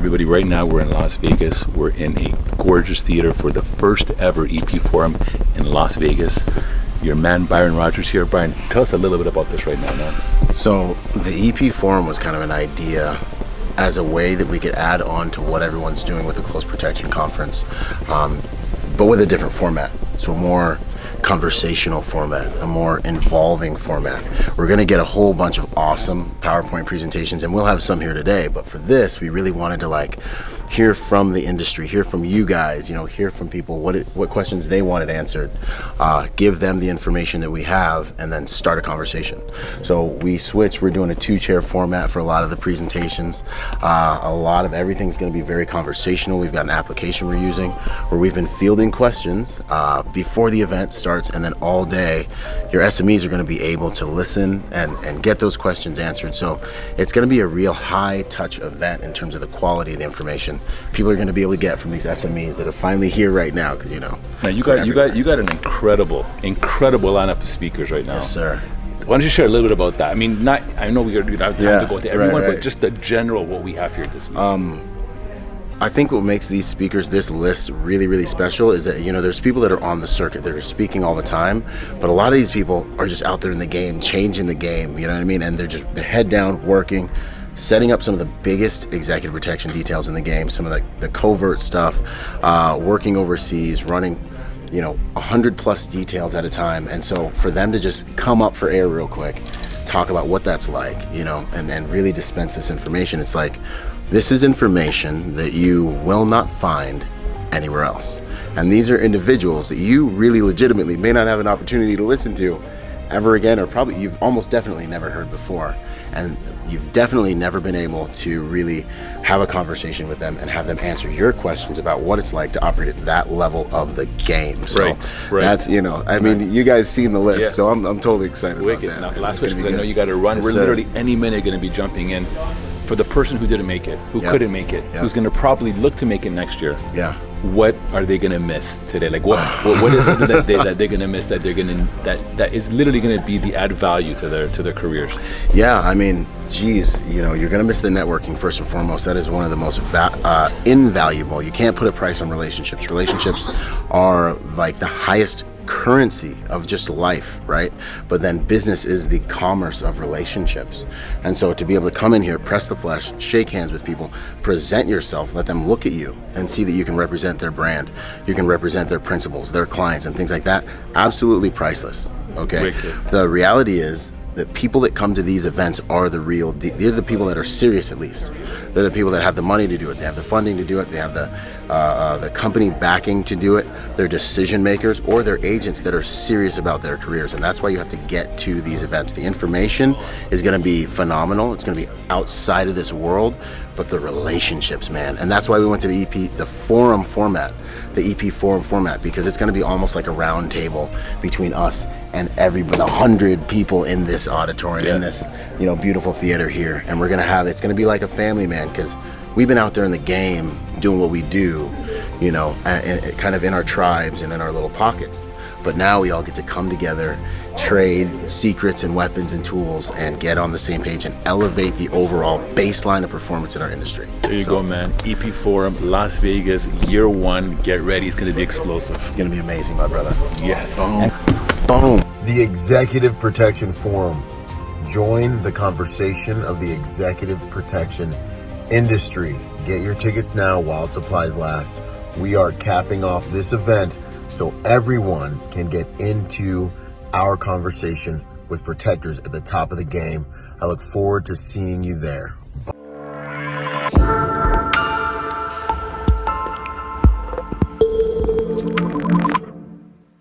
Everybody, right now we're in Las Vegas. We're in a gorgeous theater for the first ever EP Forum in Las Vegas. Your man Byron Rodgers here. Byron, tell us a little bit about this right now, man. So the EP Forum was kind of an idea as a way that we could add on to what everyone's doing with the Close Protection Conference, but with a different format. So more conversational format, a more involving format. We're going to get a whole bunch of awesome PowerPoint presentations, and we'll have some here today, but for this we really wanted to hear from the industry, hear from you guys, hear from people what questions they wanted answered, give them the information that we have, and then start a conversation. So we switched. We're doing a 2-chair format for a lot of the presentations. A lot of everything's going to be very conversational. We've got an application we're using where we've been fielding questions before the event starts, and then all day your SMEs are going to be able to listen and get those questions answered. So it's going to be a real high touch event in terms of the quality of the information people are going to be able to get from these SMEs that are finally here right now, because man, you got an incredible lineup of speakers right now. Yes, sir. Why don't you share a little bit about that? I mean, I know we don't have to go to everyone, right. But just the general what we have here this week. I think what makes these speakers, this list, really, really special is that, there's people that are on the circuit that are speaking all the time, but a lot of these people are just out there in the game, changing the game, you know what I mean? And they're head down, working, setting up some of the biggest executive protection details in the game, some of the covert stuff, working overseas, running 100 plus details at a time. And so for them to just come up for air real quick, talk about what that's like, and really dispense this information, it's like, this is information that you will not find anywhere else. And these are individuals that you really legitimately may not have an opportunity to listen to ever again, or probably you've almost definitely never heard before. And you've definitely never been able to really have a conversation with them and have them answer your questions about what it's like to operate at that level of the game. So right. That's, I mean, you guys seen the list, so I'm totally excited Wicked. about that. Now, last question, because I know you got to run. Yes, We're sir. literally any minute going to be jumping in. For the person who didn't make it, who couldn't make it, who's going to probably look to make it next year, what are they going to miss today? Like what is something that they're going to miss that that is literally going to be the add value to their careers? Yeah, I mean, geez, you're going to miss the networking first and foremost. That is one of the most invaluable. You can't put a price on relationships. Relationships are like the highest currency of just life, right? But then business is the commerce of relationships. And so to be able to come in here, press the flesh, shake hands with people, present yourself, let them look at you and see that you can represent their brand, you can represent their principles, their clients, and things like that, absolutely priceless. Okay. Wicked. The reality is that people that come to these events are they're the people that are serious, at least. They're the people that have the money to do it, they have the funding to do it, they have the company backing to do it, they're decision makers, or they're agents that are serious about their careers. And that's why you have to get to these events. The information is going to be phenomenal, it's going to be outside of this world, but the relationships, man. And that's why we went to the Forum format, the EP Forum format, because it's going to be almost like a round table between us and everybody, 100 people in this auditorium, in this beautiful theater here. And it's going to be like a family, man, because we've been out there in the game doing what we do, and kind of in our tribes and in our little pockets. But now we all get to come together, trade secrets and weapons and tools, and get on the same page and elevate the overall baseline of performance in our industry. There you go, man. EP Forum, Las Vegas, year 1. Get ready. It's going to be explosive. It's going to be amazing, my brother. Yes. Boom. The Executive Protection Forum. Join the conversation of the executive protection industry. Get your tickets now while supplies last. We are capping off this event so everyone can get into our conversation with protectors at the top of the game. I look forward to seeing you there.